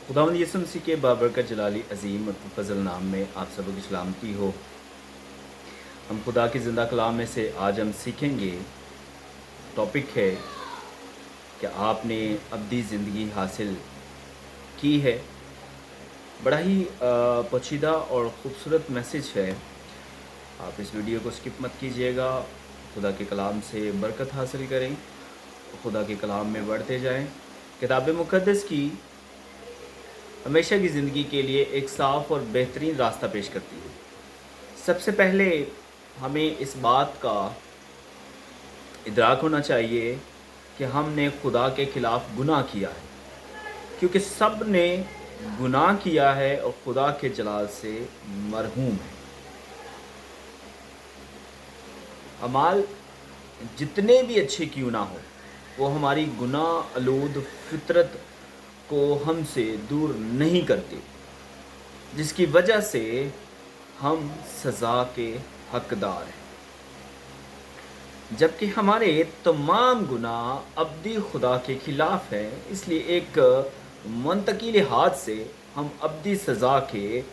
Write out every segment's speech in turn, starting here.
खुदावंद यीशु मसीह के बाबरकत जलाली अजीम और फजल नाम में आप सबों की सलामती हो। हम खुदा की ज़िंदा कलाम में से आज हम सीखेंगे। टॉपिक है कि आपने अब्दी ज़िंदगी हासिल की है। बड़ा ही पोशीदा और ख़ूबसूरत मैसेज है। आप इस वीडियो को स्किप मत कीजिएगा। खुदा के कलाम से बरकत हासिल करें, खुदा के कलाम में बढ़ते जाएं। किताब मुक़द्दस की हमेशा की ज़िंदगी के लिए एक साफ़ और बेहतरीन रास्ता पेश करती है। सबसे पहले हमें इस बात का इदराक होना चाहिए कि हमने खुदा के ख़िलाफ़ गुनाह किया है, क्योंकि सब ने गुनाह किया है और खुदा के जलाल से मरहूम है। अमाल जितने भी अच्छे क्यों ना हो, वो हमारी गुनाह आलूद फितरत को हमसे दूर नहीं करते, जिसकी वजह से हम सज़ा के हकदार हैं। जबकि हमारे तमाम गुनाह अब्दी खुदा के ख़िलाफ़ हैं, इसलिए एक मुंतकी लिहाज से हम अब्दी सज़ा के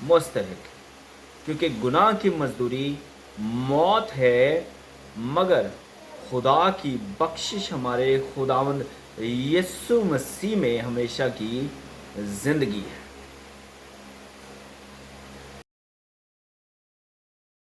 मुस्तहिक, क्योंकि गुनाह की मजदूरी मौत है, मगर खुदा की बख्शिश हमारे खुदावंद यीशु मसीह में हमेशा की ज़िंदगी है।